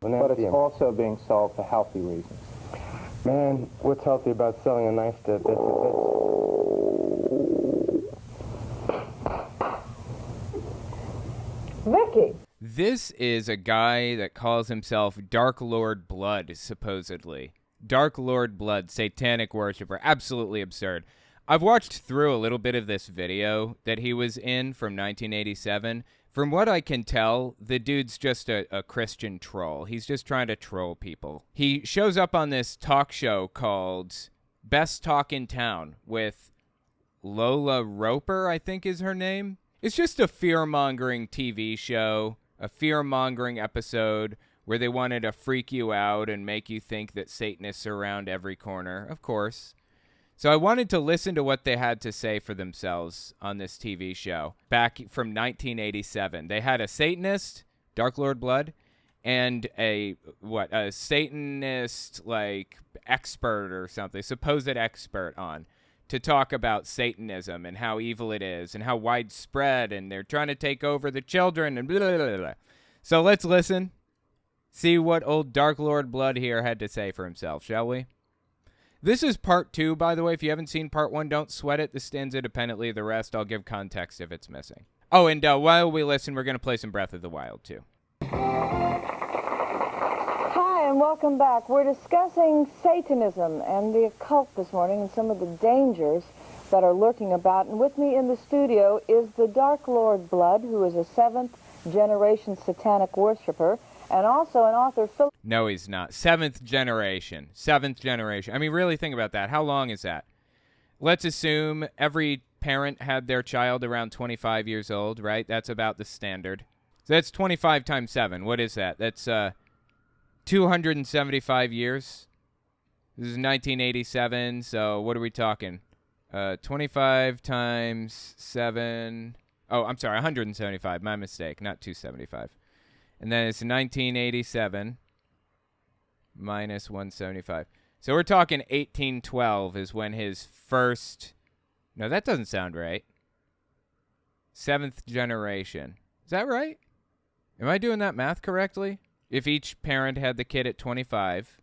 But it's also being sold for healthy reasons. Man, what's healthy about selling a knife to bits and bits? Vicky. This is a guy that calls himself Dark Lord Blood, supposedly. Dark Lord Blood, satanic worshiper. Absolutely absurd. I've watched through a little bit of this video that he was in from 1987. From what I can tell, the dude's just a Christian troll. He's just trying to troll people. He shows up on this talk show called Best Talk in Town with Lola Roper, I think is her name. It's just a fear-mongering TV show, a fear-mongering episode where they wanted to freak you out and make you think that Satanists are around every corner, of course. So I wanted to listen to what they had to say for themselves on this TV show back from 1987. They had a Satanist, Dark Lord Blood, and a Satanist, like, expert or something, supposed expert on, to talk about Satanism and how evil it is and how widespread, and they're trying to take over the children and blah, blah, blah, blah. So let's listen, see what old Dark Lord Blood here had to say for himself, shall we? This is part 2, by the way. If you haven't seen part 1, don't sweat it. This stands independently of the rest. I'll give context if it's missing. Oh, and while we listen, we're going to play some Breath of the Wild, too. Hi, and welcome back. We're discussing Satanism and the occult this morning and some of the dangers that are lurking about. And with me in the studio is the Dark Lord Blood, who is a 7th-generation satanic worshiper, and also an author. No, he's not. 7th generation. 7th generation. I mean, really think about that. How long is that? Let's assume every parent had their child around 25 years old, right? That's about the standard. So that's 25 times 7. What is that? That's 275 years. This is 1987, so what are we talking? 25 times 7. Oh, I'm sorry, 175. My mistake, not 275. And then it's 1987 minus 175. So we're talking 1812 is when his first... No, that doesn't sound right. 7th generation. Is that right? Am I doing that math correctly? If each parent had the kid at 25,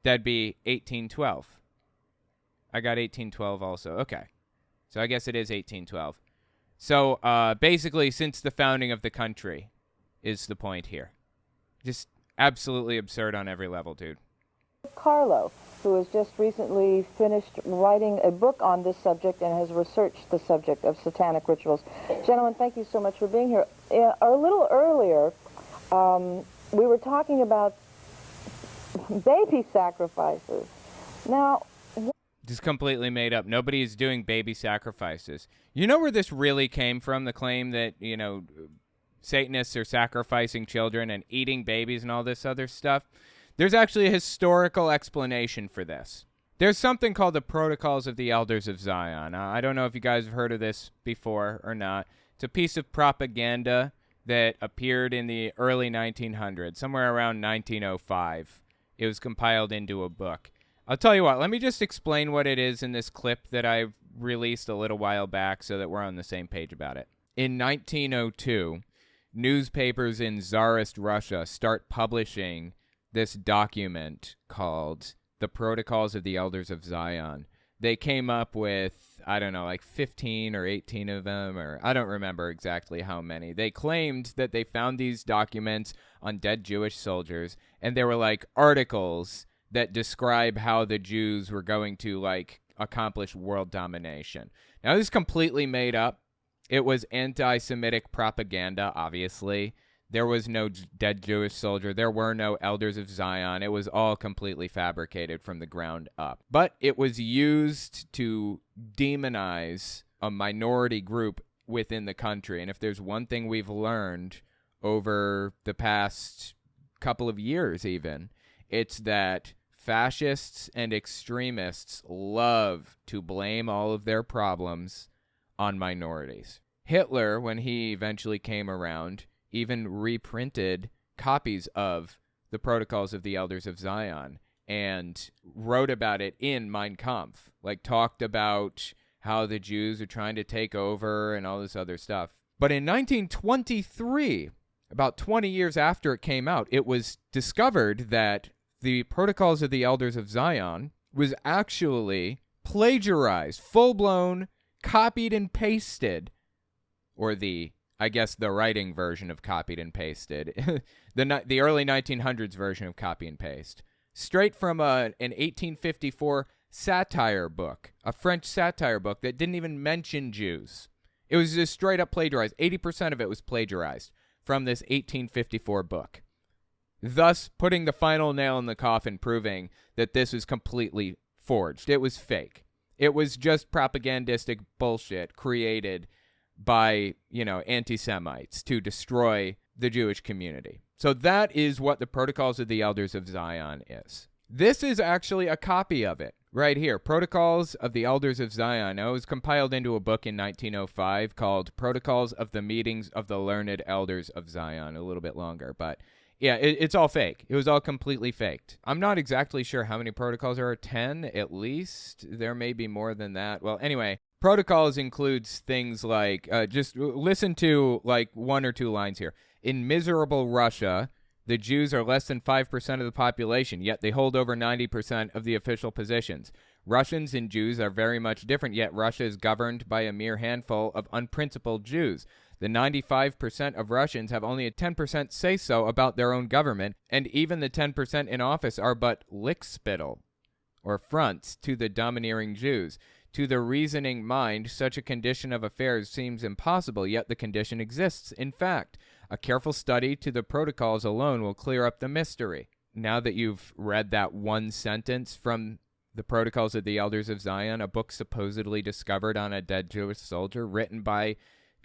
that'd be 1812. I got 1812 also. Okay. So I guess it is 1812. So basically, since the founding of the country is the point here. Just absolutely absurd on every level, dude. Carlo, who has just recently finished writing a book on this subject and has researched the subject of satanic rituals. Gentlemen, thank you so much for being here. A little earlier, we were talking about baby sacrifices. Now, just completely made up. Nobody is doing baby sacrifices. You know where this really came from? The claim that, Satanists are sacrificing children and eating babies and all this other stuff. There's actually a historical explanation for this. There's something called the Protocols of the Elders of Zion. I don't know if you guys have heard of this before or not. It's a piece of propaganda that appeared in the early 1900s, somewhere around 1905. It was compiled into a book. I'll tell you what, let me just explain what it is in this clip that I released a little while back so that we're on the same page about it. In 1902, newspapers in Tsarist Russia start publishing this document called The Protocols of the Elders of Zion. They came up with, I don't know, like 15 or 18 of them, or I don't remember exactly how many. They claimed that they found these documents on dead Jewish soldiers, and they were like articles that describe how the Jews were going to, like, accomplish world domination. Now, this is completely made up. It was anti-Semitic propaganda, obviously. There was no dead Jewish soldier. There were no elders of Zion. It was all completely fabricated from the ground up. But it was used to demonize a minority group within the country. And if there's one thing we've learned over the past couple of years even, it's that fascists and extremists love to blame all of their problems on minorities. Hitler, when he eventually came around, even reprinted copies of the Protocols of the Elders of Zion and wrote about it in Mein Kampf, like talked about how the Jews are trying to take over and all this other stuff. But in 1923, about 20 years after it came out, it was discovered that the Protocols of the Elders of Zion was actually plagiarized, full-blown, copied and pasted, or I guess the writing version of copied and pasted, the early 1900s version of copy and paste, straight from an 1854 satire book, a French satire book that didn't even mention Jews. It was just straight up plagiarized. 80% of it was plagiarized from this 1854 book, thus putting the final nail in the coffin, proving that this was completely forged. It was fake. It was just propagandistic bullshit created by, anti-Semites to destroy the Jewish community. So that is what the Protocols of the Elders of Zion is. This is actually a copy of it right here. Protocols of the Elders of Zion. It was compiled into a book in 1905 called Protocols of the Meetings of the Learned Elders of Zion. A little bit longer, but yeah, it's all fake. It was all completely faked. I'm not exactly sure how many protocols there are. 10 at least. There may be more than that. Well, anyway, protocols includes things like, just listen to like one or two lines here. In miserable Russia, the Jews are less than 5% of the population, yet they hold over 90% of the official positions. Russians and Jews are very much different, yet Russia is governed by a mere handful of unprincipled Jews. The 95% of Russians have only a 10% say-so about their own government, and even the 10% in office are but lickspittle, or fronts, to the domineering Jews. To the reasoning mind, such a condition of affairs seems impossible, yet the condition exists. In fact, a careful study to the protocols alone will clear up the mystery. Now that you've read that one sentence from the Protocols of the Elders of Zion, a book supposedly discovered on a dead Jewish soldier, written by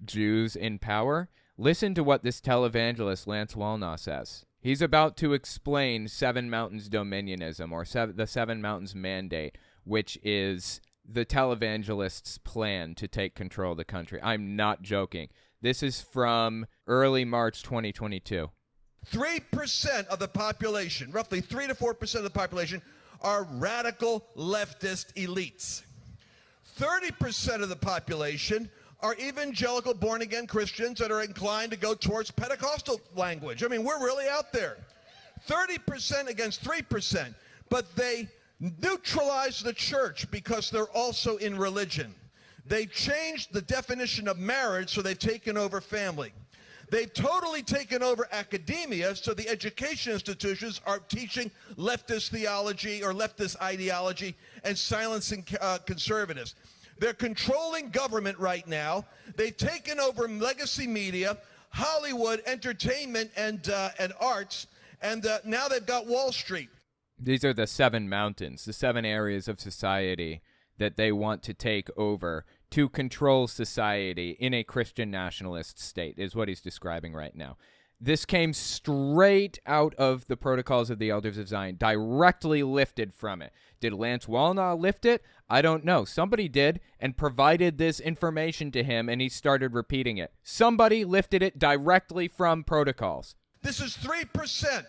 Jews in power, listen to what this televangelist Lance Wallnau says. He's about to explain Seven Mountains Dominionism, or the Seven Mountains Mandate, which is the televangelist's plan to take control of the country. I'm not joking. This is from early March 2022. 3% of the population, roughly 3 to 4% of the population, are radical leftist elites. 30% of the population are evangelical born-again Christians that are inclined to go towards Pentecostal language. I mean, we're really out there. 30% against 3%, but they neutralize the church because they're also in religion. They changed the definition of marriage, so they've taken over family. They've totally taken over academia, so the education institutions are teaching leftist theology or leftist ideology and silencing conservatives. They're controlling government right now. They've taken over legacy media, Hollywood, entertainment, and arts, and now they've got Wall Street. These are the 7 mountains, the 7 areas of society that they want to take over to control society in a Christian nationalist state, is what he's describing right now. This came straight out of the Protocols of the Elders of Zion, directly lifted from it. Did Lance Wallnau lift it? I don't know. Somebody did and provided this information to him, and he started repeating it. Somebody lifted it directly from Protocols. This is 3%.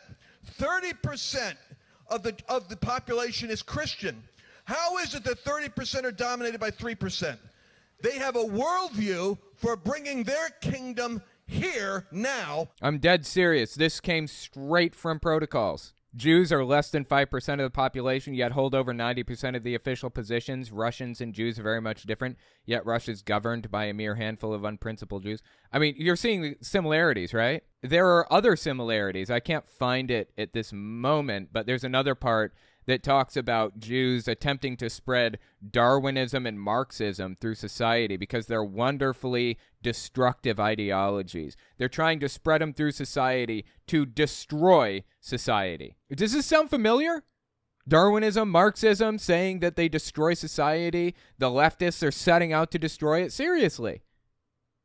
30% of the population is Christian. How is it that 30% are dominated by 3%? They have a worldview for bringing their kingdom here now. I'm dead serious. This came straight from Protocols. Jews are less than 5% of the population, yet hold over 90% of the official positions. Russians and Jews are very much different, yet Russia's governed by a mere handful of unprincipled Jews. I mean, you're seeing the similarities, right? There are other similarities. I can't find it at this moment, but there's another part that talks about Jews attempting to spread Darwinism and Marxism through society because they're wonderfully destructive ideologies. They're trying to spread them through society to destroy society. Does this sound familiar? Darwinism, Marxism, saying that they destroy society. The leftists are setting out to destroy it. Seriously.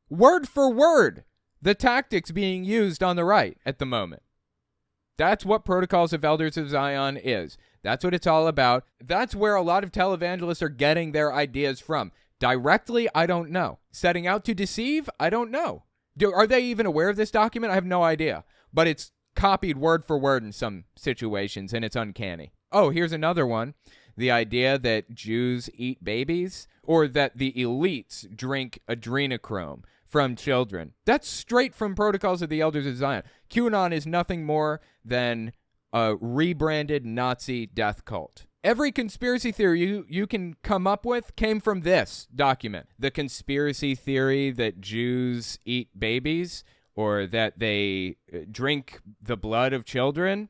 Word for word, the tactics being used on the right at the moment. That's what Protocols of Elders of Zion is. That's what it's all about. That's where a lot of televangelists are getting their ideas from. Directly, I don't know. Setting out to deceive? I don't know. Are they even aware of this document? I have no idea. But it's copied word for word in some situations, and it's uncanny. Oh, here's another one. The idea that Jews eat babies, or that the elites drink adrenochrome from children. That's straight from Protocols of the Elders of Zion. QAnon is nothing more than a rebranded Nazi death cult. Every conspiracy theory you can come up with came from this document. The conspiracy theory that Jews eat babies or that they drink the blood of children,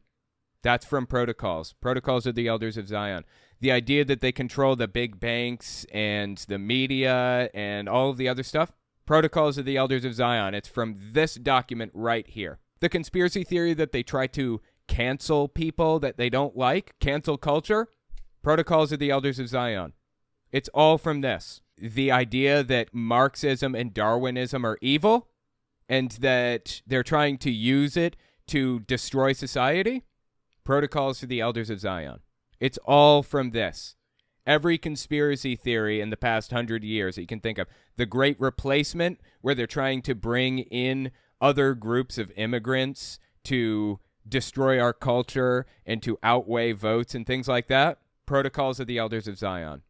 that's from Protocols of the Elders of Zion. The idea that they control the big banks and the media and all of the other stuff, Protocols of the Elders of Zion. It's from this document right here. The conspiracy theory that they try to cancel people that they don't like, cancel culture, Protocols of the Elders of Zion. It's all from this. The idea that Marxism and Darwinism are evil and that they're trying to use it to destroy society, Protocols of the Elders of Zion. It's all from this. Every conspiracy theory in the past 100 years that you can think of. The Great Replacement, where they're trying to bring in other groups of immigrants to destroy our culture and to outweigh votes and things like that. Protocols of the Elders of Zion.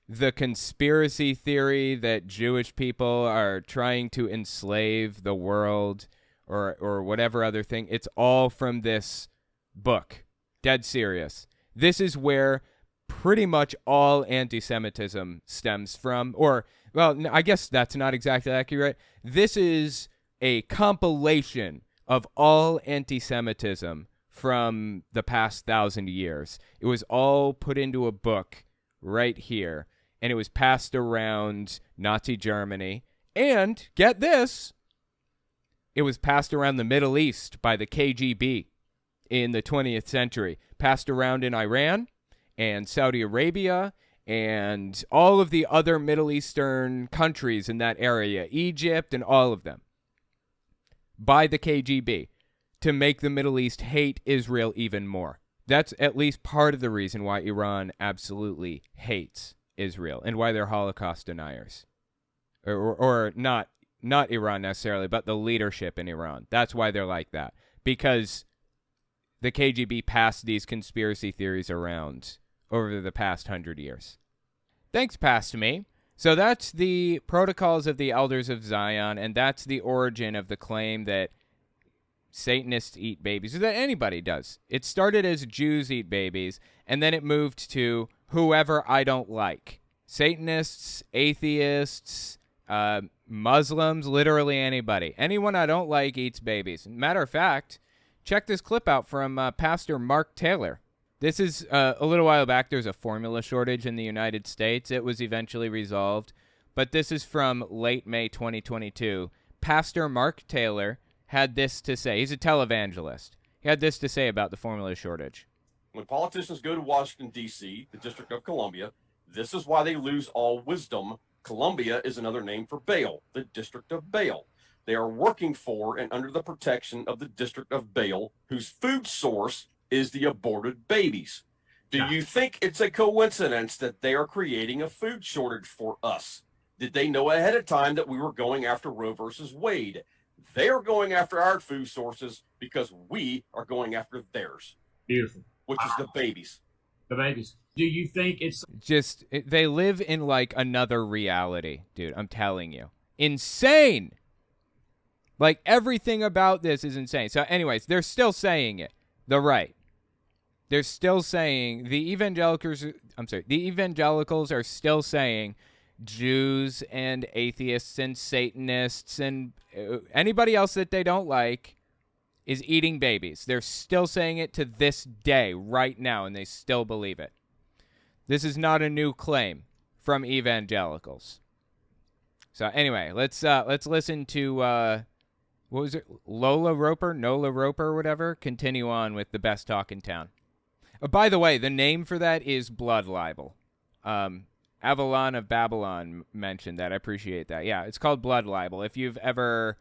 The conspiracy theory that Jewish people are trying to enslave the world or whatever other thing, it's all from this book. Dead serious. This is where pretty much all anti-Semitism stems from, or, well, I guess that's not exactly accurate. This is a compilation of all anti-Semitism from the past 1,000 years. It was all put into a book right here, and it was passed around Nazi Germany. And, get this, it was passed around the Middle East by the KGB in the 20th century, passed around in Iran and Saudi Arabia and all of the other Middle Eastern countries in that area, Egypt and all of them, by the KGB to make the Middle East hate Israel even more. That's at least part of the reason why Iran absolutely hates Israel and why they're Holocaust deniers. Or not Iran necessarily, but the leadership in Iran. That's why they're like that. Because the KGB passed these conspiracy theories around over the past 100 years. Thanks, past me. So that's the Protocols of the Elders of Zion, and that's the origin of the claim that Satanists eat babies, or that anybody does. It started as Jews eat babies, and then it moved to whoever I don't like. Satanists, atheists, Muslims, literally anybody. Anyone I don't like eats babies. Matter of fact, check this clip out from Pastor Mark Taylor. This is a little while back. There's a formula shortage in the United States. It was eventually resolved. But this is from late May 2022. Pastor Mark Taylor had this to say. He's a televangelist. He had this to say about the formula shortage. When politicians go to Washington, D.C., the District of Columbia, this is why they lose all wisdom. Columbia is another name for Baal, the District of Baal. They are working for and under the protection of the District of Baal, whose food source is the aborted babies. Do you think it's a coincidence that they are creating a food shortage for us? Did they know ahead of time that we were going after Roe versus Wade? They are going after our food sources because we are going after theirs. Beautiful. Which is the babies. The babies. Do you think it's... They live in like another reality, dude. I'm telling you. Insane! Like, everything about this is insane. So, anyways, they're still saying it. The right. They're still saying, the evangelicals are still saying Jews and atheists and Satanists and anybody else that they don't like is eating babies. They're still saying it to this day, right now, and they still believe it. This is not a new claim from evangelicals. So, anyway, let's listen to... what was it? Nola Roper, whatever. Continue on with the best talk in town. By the way, the name for that is blood libel. Avalon of Babylon mentioned that. I appreciate that. Yeah, it's called blood libel. If you've ever,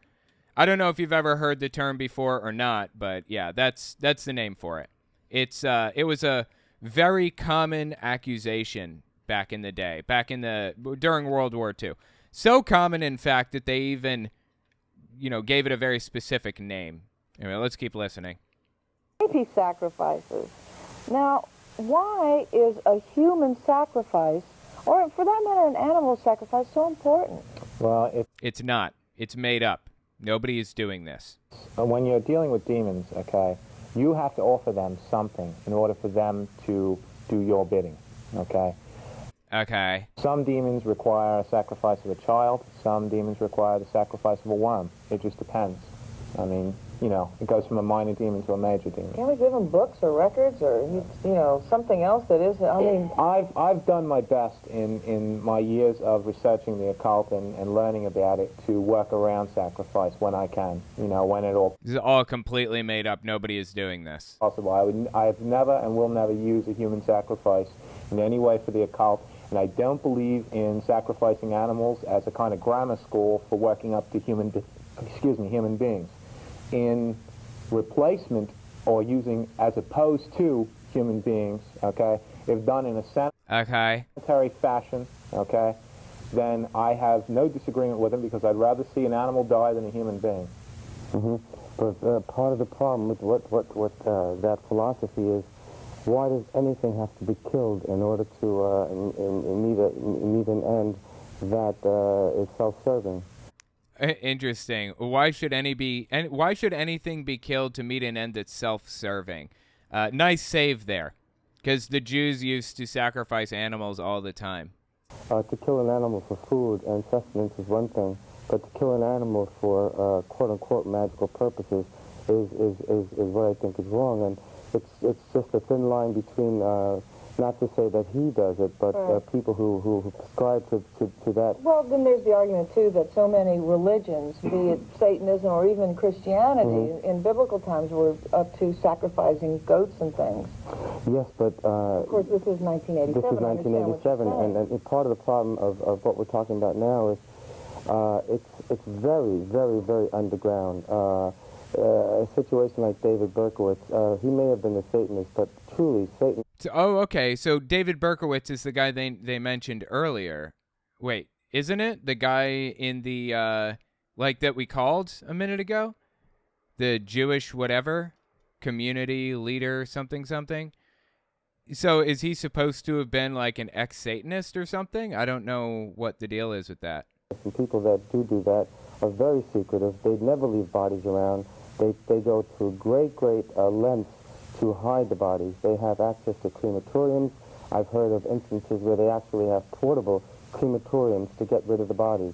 I don't know if you've ever heard the term before or not, but yeah, that's the name for it. It was a very common accusation back in the day, during World War II. So common, in fact, that they even, gave it a very specific name. Anyway, let's keep listening. Baby sacrifices. Now, why is a human sacrifice Or, for that matter, an animal sacrifice so important? Well, It's not. It's made up. Nobody is doing this. when you're dealing with demons, okay, you have to offer them something in order for them to do your bidding, okay? Okay. Some demons require a sacrifice of a child. Some demons require the sacrifice of a worm. It just depends. I mean, you know, it goes from a minor demon to a major demon. Can we give them books or records or, you know, something else that is, I mean... I've done my best in my years of researching the occult and learning about it to work around sacrifice when I can, you know, when it all This is all completely made up. Nobody is doing this. possible. I've never and will never use a human sacrifice in any way for the occult, and I don't believe in sacrificing animals as a kind of grammar school for working up to human beings. In replacement or using as opposed to human beings, okay, if done in a Okay. sanitary fashion, okay, then I have no disagreement with him because I'd rather see an animal die than a human being. But part of the problem with what that philosophy is, why does anything have to be killed in order to meet an end that is self-serving? Interesting. Why should anything be killed to meet an end that's self-serving? Nice save there, because the Jews used to sacrifice animals all the time. To kill an animal for food and sustenance is one thing, but to kill an animal for quote-unquote magical purposes is what I think is wrong. And it's just a thin line between not to say that he does it, but people who prescribe to that. Well, then there's the argument, too, that so many religions, be it Satanism or even Christianity, in biblical times were up to sacrificing goats and things. Yes, but... of course, this is 1987. This is 1987, and part of the problem of what we're talking about now is it's very, very, very underground. A situation like David Berkowitz, he may have been a Satanist, but truly Satan... Oh, okay. So David Berkowitz is the guy they mentioned earlier. Wait, isn't it? The guy in the, like that we called a minute ago? The Jewish whatever? Community leader something something? So is he supposed to have been like an ex-Satanist or something? I don't know what the deal is with that. And people that do that are very secretive. They never leave bodies around. They go to great lengths to hide the bodies. They have access to crematoriums. I've heard of instances where they actually have portable crematoriums to get rid of the bodies.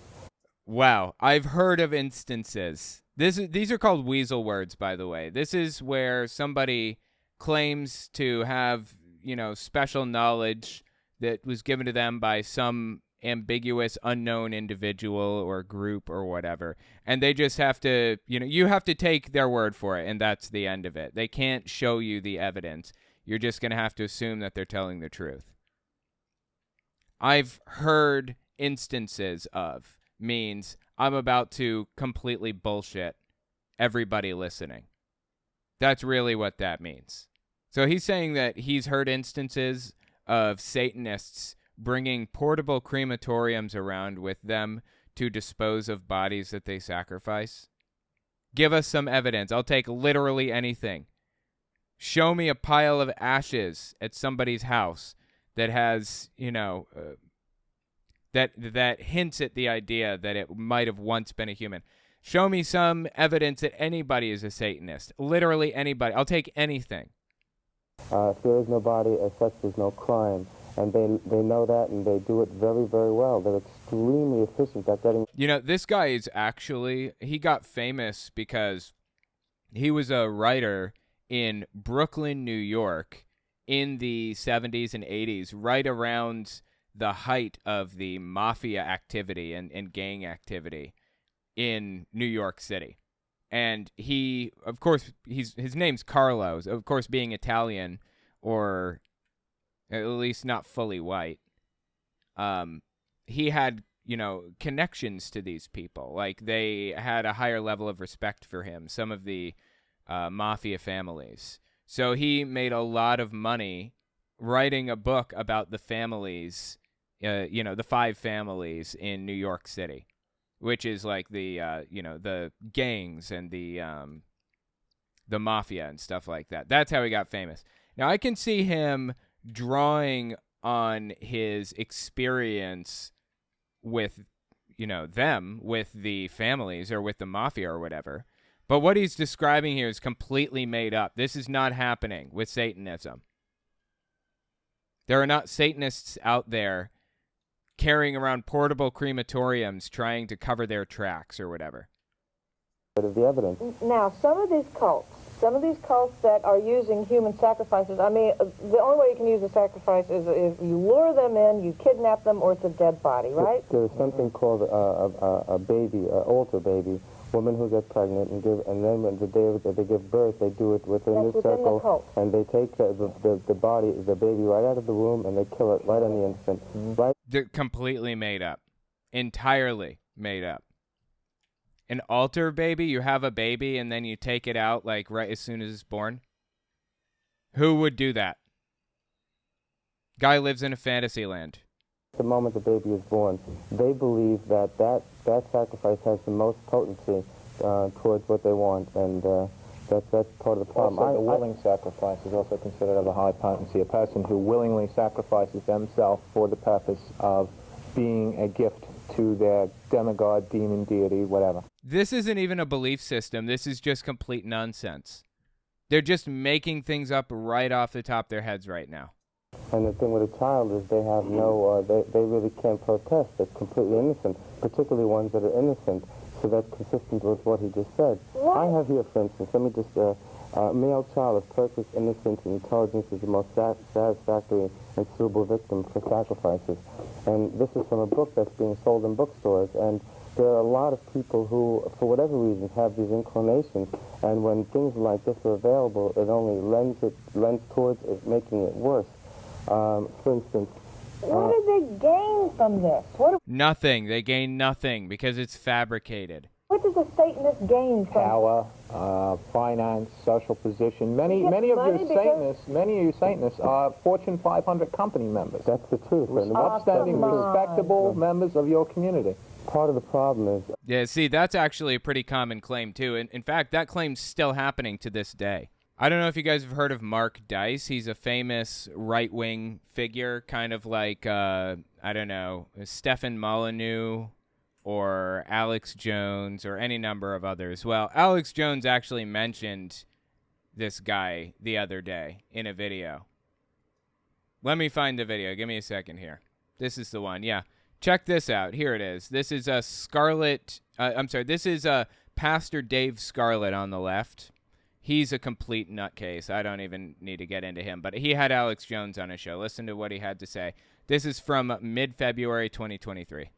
Wow, I've heard of instances. These are called weasel words, by the way. This is where somebody claims to have, you know, special knowledge that was given to them by some ambiguous unknown individual or group or whatever, and they just have to, you have to take their word for it, and that's the end of it. They can't show you the evidence. You're just going to have to assume that they're telling the truth. I've heard instances of means I'm about to completely bullshit everybody listening. That's really what that means. So he's saying that he's heard instances of Satanists bringing portable crematoriums around with them to dispose of bodies that they sacrifice. Give us some evidence. I'll take literally anything. Show me a pile of ashes at somebody's house that has, that hints at the idea that it might have once been a human. Show me some evidence that anybody is a Satanist. Literally anybody. I'll take anything. If there is no body, as such, there's no crime. And they know that, and they do it very, very well. They're extremely efficient at getting... This guy is actually... He got famous because he was a writer in Brooklyn, New York in the 70s and 80s, right around the height of the mafia activity and gang activity in New York City. And he, of course, his name's Carlos. Of course, being Italian, or at least not fully white, he had, connections to these people. Like, they had a higher level of respect for him, some of the mafia families. So he made a lot of money writing a book about the families, the 5 families in New York City, which is like the, the gangs and the mafia and stuff like that. That's how he got famous. Now, I can see him drawing on his experience with, them, with the families or with the mafia or whatever. But what he's describing here is completely made up. This is not happening with Satanism. There are not Satanists out there carrying around portable crematoriums trying to cover their tracks or whatever. Of the evidence. Now, some of these cults that are using human sacrifices, I mean, the only way you can use a sacrifice is if you lure them in, you kidnap them, or it's a dead body, right? There's something called a baby, an altar baby. Women who get pregnant and then when the day that they give birth, they do it within this circle, the cult. And they take the body, the baby, right out of the womb, and they kill it right on the instant. Right. They're completely made up, entirely made up. An altar baby, you have a baby and then you take it out like right as soon as it's born. Who would do that? Guy lives in a fantasy land. The moment the baby is born, they believe that sacrifice has the most potency towards what they want, and that's part of the problem. Also, the willing sacrifice is also considered of a high potency. A person who willingly sacrifices themselves for the purpose of being a gift to their demigod, demon, deity, whatever. This isn't even a belief system. This is just complete nonsense. They're just making things up right off the top of their heads right now. And the thing with a child is they have no, they really can't protest. They're completely innocent, particularly ones that are innocent. So that's consistent with what he just said. What? I have here, for instance, let me just, male child of perfect innocence and intelligence is the most satisfactory and suitable victim for sacrifices. And this is from a book that's being sold in bookstores. And there are a lot of people who, for whatever reasons, have these inclinations. And when things like this are available, it only lends towards it making it worse. For instance, what do they gain from this? Nothing. They gain nothing because it's fabricated. What does a Satanist gain from power, finance, social position? Many of you Satanists are Fortune 500 company members. That's the truth. Upstanding, respectable members of your community. Part of the problem is... Yeah, see, that's actually a pretty common claim, too. In fact, that claim's still happening to this day. I don't know if you guys have heard of Mark Dice. He's a famous right-wing figure, kind of like, Stefan Molyneux or Alex Jones or any number of others. Well, Alex Jones actually mentioned this guy the other day in a video. Let me find the video. Give me a second here. This is the one. Yeah. Check this out. Here it is. This is this is Pastor Dave Scarlett on the left. He's a complete nutcase. I don't even need to get into him. But he had Alex Jones on his show. Listen to what he had to say. This is from mid-February 2023.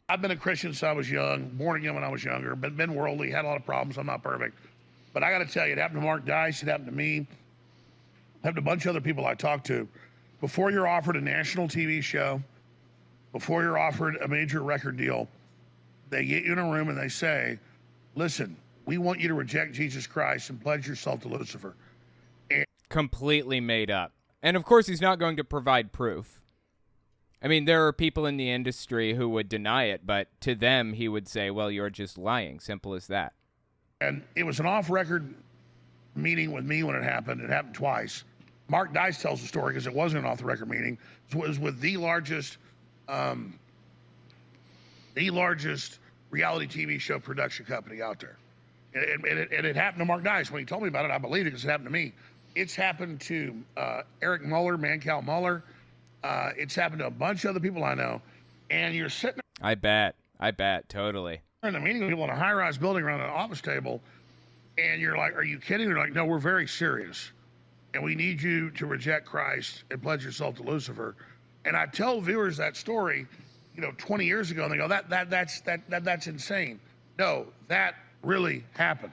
I've been a Christian since I was young, born again when I was younger, been worldly, had a lot of problems. I'm not perfect. But I got to tell you, it happened to Mark Dice. It happened to me. It happened to a bunch of other people I talked to. Before you're offered a national TV show, before you're offered a major record deal, they get you in a room and they say, listen, we want you to reject Jesus Christ and pledge yourself to Lucifer. Completely made up. And of course, he's not going to provide proof. I mean, there are people in the industry who would deny it, but to them, he would say, well, you're just lying. Simple as that. And it was an off-record meeting with me when it happened. It happened twice. Mark Dice tells the story because it wasn't an off-the-record meeting. It was with the largest reality TV show production company out there. And it happened to Mark Dice. When he told me about it, I believed it because it happened to me. It's happened to Eric Muller, Mancal Muller. It's happened to a bunch of other people I know. And you're sitting there. I bet, totally. In a meeting with people in a high-rise building around an office table, and you're like, are you kidding? They're like, no, we're very serious. And we need you to reject Christ and pledge yourself to Lucifer. And I tell viewers that story, 20 years ago, and they go, that's insane. No, that really happened.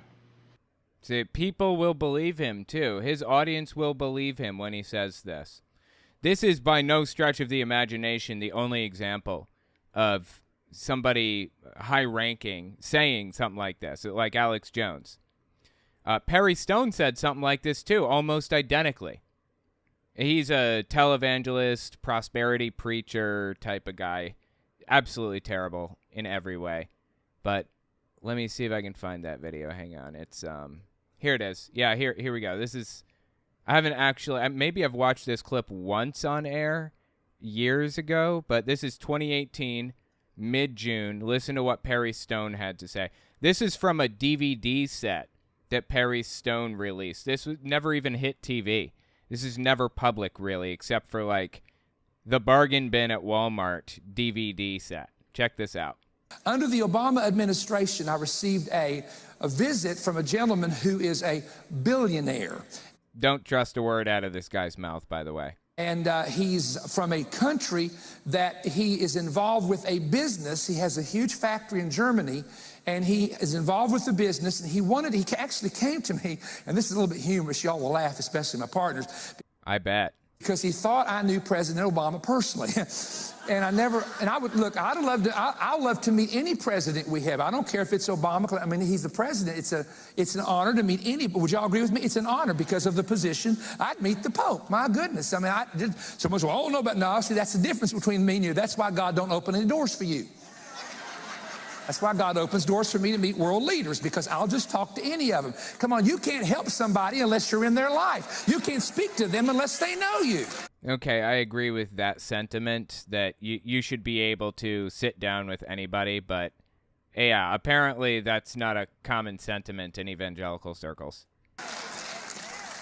See, people will believe him, too. His audience will believe him when he says this. This is by no stretch of the imagination the only example of somebody high-ranking saying something like this, like Alex Jones. Perry Stone said something like this, too, almost identically. He's a televangelist, prosperity preacher type of guy. Absolutely terrible in every way. But let me see if I can find that video. Hang on. It's here it is. Yeah, here we go. This is I haven't actually maybe I've watched this clip once on air, years ago, but this is 2018, mid-June. Listen to what Perry Stone had to say. This is from a DVD set that Perry Stone released. This was never even hit TV. This is never public, really, except for, like, the bargain bin at Walmart DVD set. Check this out. Under the Obama administration, I received a visit from a gentleman who is a billionaire. Don't trust a word out of this guy's mouth, by the way. And he's from a country that he is involved with a business. He has a huge factory in Germany, and he is involved with the business. And he actually came to me, and this is a little bit humorous. Y'all will laugh, especially my partners. I bet. Because he thought I knew President Obama personally. And I'd love to meet any president we have. I don't care if it's Obama. I mean, he's the president. It's an honor to meet any, but would y'all agree with me? It's an honor because of the position. I'd meet the Pope. My goodness. I mean, someone said, well, I don't know about, no, see, that's the difference between me and you. That's why God don't open any doors for you. That's why God opens doors for me to meet world leaders, because I'll just talk to any of them. Come on, you can't help somebody unless you're in their life. You can't speak to them unless they know you. Okay, I agree with that sentiment that you should be able to sit down with anybody, but yeah, apparently that's not a common sentiment in evangelical circles.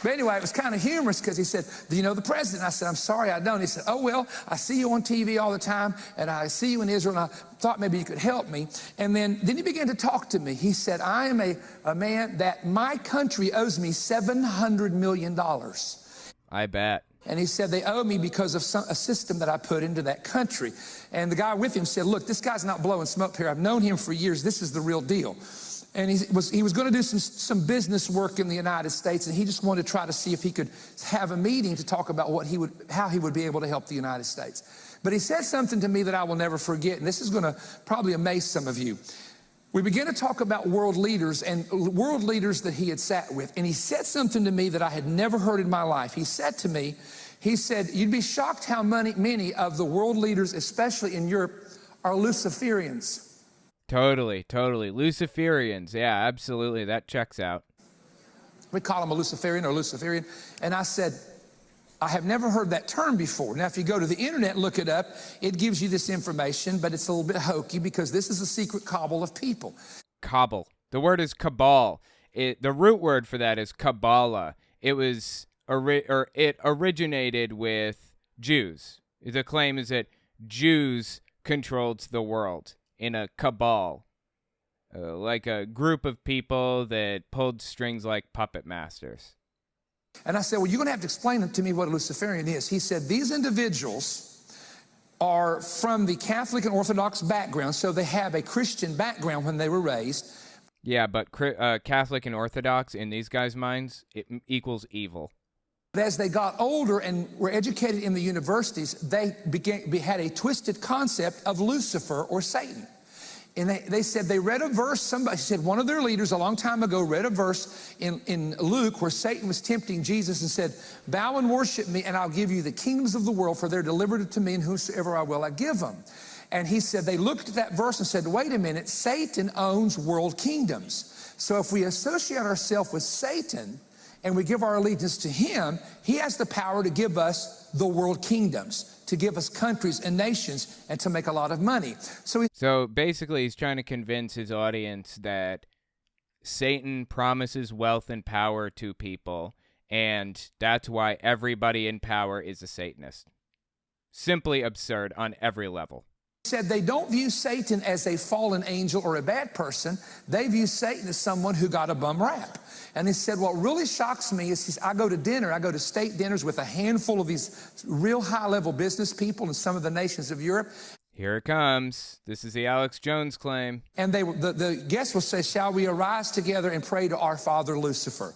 But anyway, it was kind of humorous because he said, do you know the president? I said, I'm sorry, I don't. He said, oh, well, I see you on TV all the time, and I see you in Israel, and I thought maybe you could help me. And then he began to talk to me. He said, I am a man that my country owes me $700 million. I bet. And he said they owe me because of a system that I put into that country. And the guy with him said, look, this guy's not blowing smoke here. I've known him for years. This is the real deal. And he was going to do some business work in the United States, and he just wanted to try to see if he could have a meeting to talk about how he would be able to help the United States. But he said something to me that I will never forget, and this is going to probably amaze some of you. We began to talk about world leaders and world leaders that he had sat with, and he said something to me that I had never heard in my life. He said to me, he said, you'd be shocked how many of the world leaders, especially in Europe, are Luciferians. Totally. Luciferians. Yeah, absolutely. That checks out. We call them a Luciferian or Luciferian. And I said, I have never heard that term before. Now, if you go to the internet and look it up, it gives you this information, but it's a little bit hokey because this is a secret cabal of people. Cabal. The word is cabal. The root word for that is Kabbalah. It originated with Jews. The claim is that Jews controlled the world in a cabal, like a group of people that pulled strings like puppet masters. And I said, well, you're going to have to explain to me what a Luciferian is. He said, these individuals are from the Catholic and Orthodox background, so they have a Christian background when they were raised. Yeah, but Catholic and Orthodox, in these guys' minds, it equals evil. But as they got older and were educated in the universities, they had a twisted concept of Lucifer or Satan. And they said they read a verse, somebody said one of their leaders a long time ago read a verse in Luke where Satan was tempting Jesus and said, bow and worship me and I'll give you the kingdoms of the world, for they're delivered to me, and whosoever I will I give them. And he said they looked at that verse and said, wait a minute, Satan owns world kingdoms. So if we associate ourselves with Satan and we give our allegiance to him, he has the power to give us the world kingdoms, to give us countries and nations, and to make a lot of money. So basically he's trying to convince his audience that Satan promises wealth and power to people, and that's why everybody in power is a Satanist. Simply absurd on every level. Said they don't view Satan as a fallen angel or a bad person. They view Satan as someone who got a bum rap. And he said, what really shocks me is I go to state dinners with a handful of these real high-level business people in some of the nations of Europe. Here it comes. This is the Alex Jones claim. And the guests will say, shall we arise together and pray to our father Lucifer?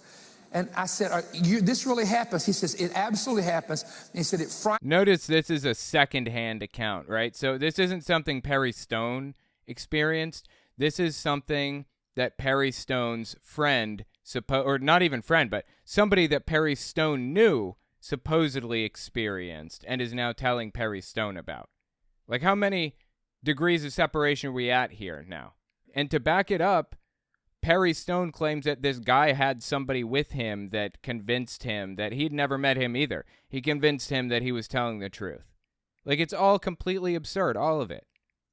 And I said, this really happens? He says, it absolutely happens. And he said, Notice this is a second-hand account, right? So this isn't something Perry Stone experienced. This is something that Perry Stone's friend, or not even friend, but somebody that Perry Stone knew supposedly experienced and is now telling Perry Stone about. Like, how many degrees of separation are we at here now? And to back it up, Perry Stone claims that this guy had somebody with him that convinced him that he'd never met him either. He convinced him that he was telling the truth. Like, it's all completely absurd, all of it.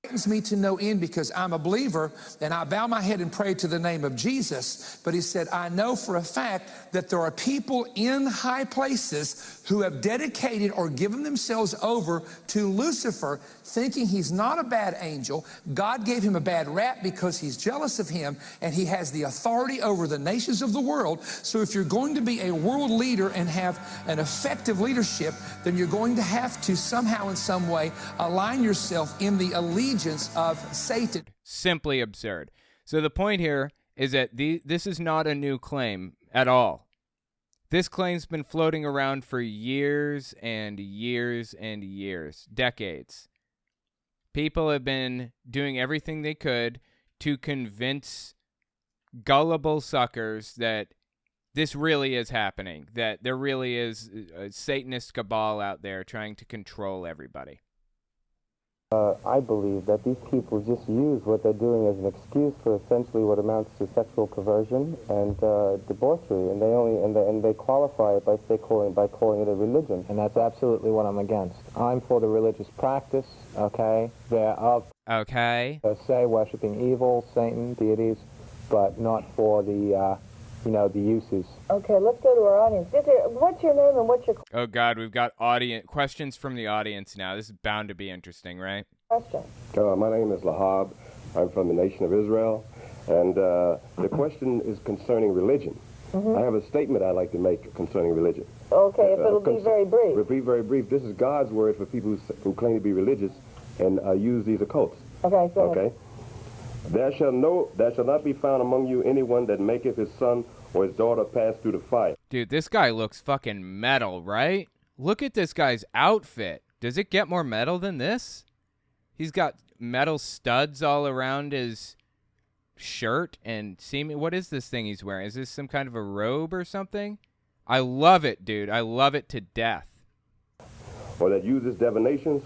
Frightens me to no end because I'm a believer and I bow my head and pray to the name of Jesus. But he said, I know for a fact that there are people in high places who have dedicated or given themselves over to Lucifer, thinking he's not a bad angel. God gave him a bad rap because he's jealous of him, and he has the authority over the nations of the world. So if you're going to be a world leader and have an effective leadership, then you're going to have to somehow in some way align yourself in the allegiance of Satan. Simply absurd. So the point here is that this is not a new claim at all. This claim's been floating around for years and years and years, decades. People have been doing everything they could to convince gullible suckers that this really is happening, that there really is a Satanist cabal out there trying to control everybody. I believe that these people just use what they're doing as an excuse for essentially what amounts to sexual perversion and debauchery, and they qualify it by calling it a religion. And that's absolutely what I'm against. I'm for the religious practice, okay, thereof. Okay. Say worshiping evil, Satan, deities, but not for the the uses. Okay, let's go to our audience. What's your name and what's your Oh, God, we've got questions from the audience now. This is bound to be interesting, right? question? My name is Lahab. I'm from the nation of Israel. And the question is concerning religion. I have a statement I'd like to make concerning religion. Okay, if it'll be very brief. It'll be very brief. This is God's word for people who claim to be religious and use these occults. Okay, go ahead. Okay? There shall not be found among you anyone that maketh his son or his daughter pass through the fire. Dude, this guy looks fucking metal, right? Look at this guy's outfit. Does it get more metal than this? He's got metal studs all around his shirt and what is this thing he's wearing? Is this some kind of a robe or something? I love it, dude. I love it to death. Or that uses divinations,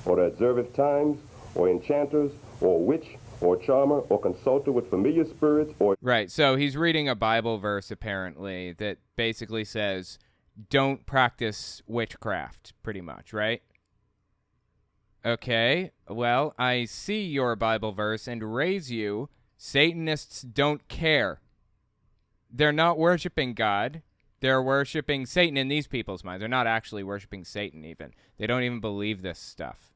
or that observeth times, or enchanters, or witch, or charmer, or consulter with familiar spirits, or... Right, so he's reading a Bible verse, apparently, that basically says, don't practice witchcraft, pretty much, right? Okay, well, I see your Bible verse and raise you, Satanists don't care. They're not worshiping God. They're worshiping Satan in these people's minds. They're not actually worshiping Satan, even. They don't even believe this stuff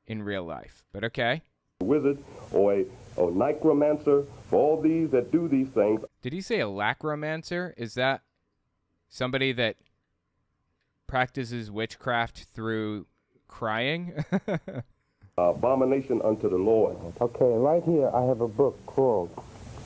in real life, but okay. Wizard or a necromancer, for all these that do these things. Did he say a lacromancer? Is that somebody that practices witchcraft through crying? Abomination unto the Lord. Okay, and right here I have a book called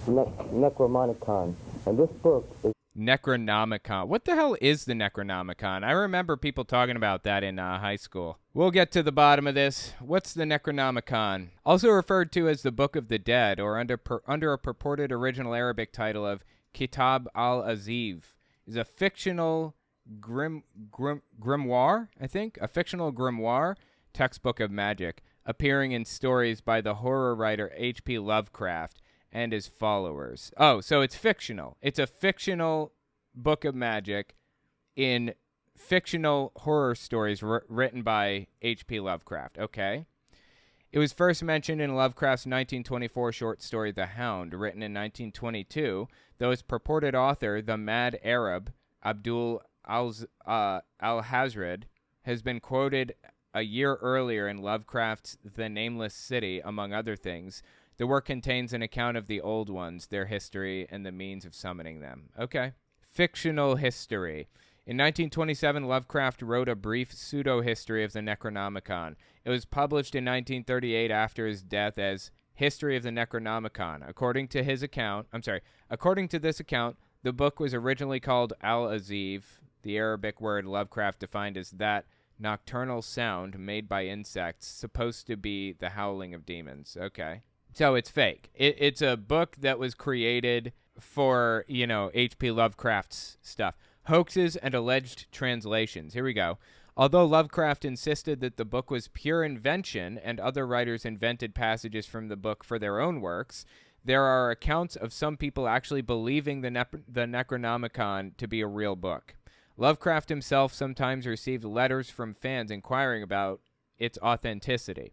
Necronomicon, and this book is... Necronomicon. What the hell is the Necronomicon? I remember people talking about that in high school. We'll get to the bottom of this. What's the Necronomicon? Also referred to as the Book of the Dead, or under a purported original Arabic title of Kitab al-Aziv, is a fictional grimoire, I think? A fictional grimoire textbook of magic, appearing in stories by the horror writer H.P. Lovecraft and his followers. Oh, so it's fictional. It's a fictional book of magic in fictional horror stories written by H.P. Lovecraft. Okay. It was first mentioned in Lovecraft's 1924 short story The Hound, written in 1922, though its purported author, the mad Arab Abdul al-Hazred, has been quoted a year earlier in Lovecraft's The Nameless City, among other things. The work contains an account of the old ones, their history, and the means of summoning them. Okay. Fictional history. In 1927, Lovecraft wrote a brief pseudo-history of the Necronomicon. It was published in 1938 after his death as History of the Necronomicon. According to this account, the book was originally called Al-Aziv, the Arabic word Lovecraft defined as that nocturnal sound made by insects, supposed to be the howling of demons. Okay. So it's fake. It's a book that was created for, H.P. Lovecraft's stuff. Hoaxes and alleged translations. Here we go. Although Lovecraft insisted that the book was pure invention and other writers invented passages from the book for their own works, there are accounts of some people actually believing the Necronomicon to be a real book. Lovecraft himself sometimes received letters from fans inquiring about its authenticity.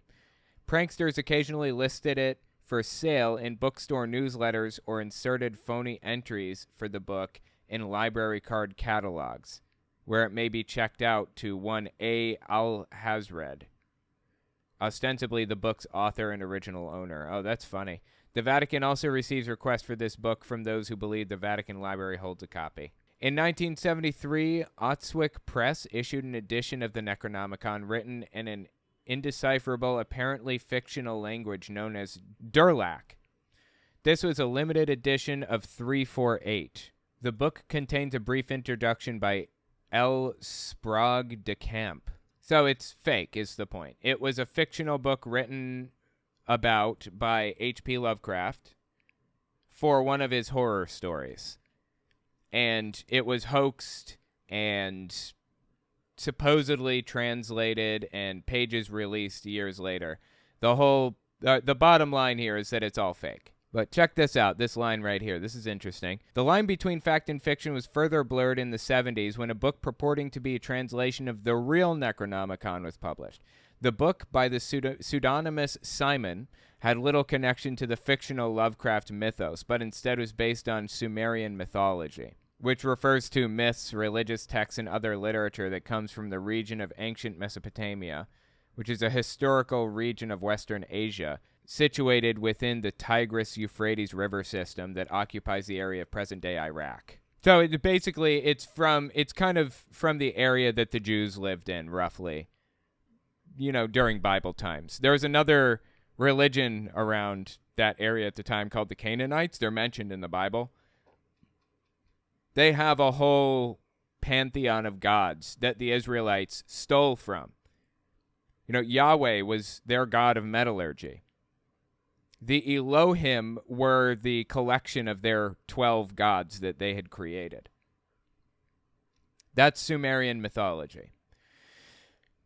Pranksters occasionally listed it for sale in bookstore newsletters or inserted phony entries for the book in library card catalogs, where it may be checked out to one A. Al-Hazred, ostensibly the book's author and original owner. Oh, that's funny. The Vatican also receives requests for this book from those who believe the Vatican Library holds a copy. In 1973, Otswick Press issued an edition of the Necronomicon written in an indecipherable, apparently fictional language known as Durlac. This was a limited edition of 348. The book contains a brief introduction by L. Sprague de Camp. So it's fake, is the point. It was a fictional book written about by H.P. Lovecraft for one of his horror stories. And it was hoaxed and supposedly translated and pages released years later. The bottom line here is that it's all fake. But check this out, this line right here. This is interesting. The line between fact and fiction was further blurred in the 70s when a book purporting to be a translation of the real Necronomicon was published. The book, by the pseudonymous Simon, had little connection to the fictional Lovecraft mythos, but instead was based on Sumerian mythology, which refers to myths, religious texts, and other literature that comes from the region of ancient Mesopotamia, which is a historical region of Western Asia, situated within the Tigris-Euphrates river system that occupies the area of present-day Iraq. So it's kind of from the area that the Jews lived in, roughly, during Bible times. There was another religion around that area at the time called the Canaanites. They're mentioned in the Bible. They have a whole pantheon of gods that the Israelites stole from. Yahweh was their god of metallurgy. The Elohim were the collection of their 12 gods that they had created. That's Sumerian mythology.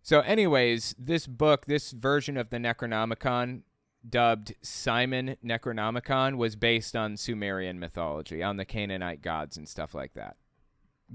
So anyways, this book, this version of the Necronomicon, dubbed Simon Necronomicon, was based on Sumerian mythology, on the Canaanite gods and stuff like that.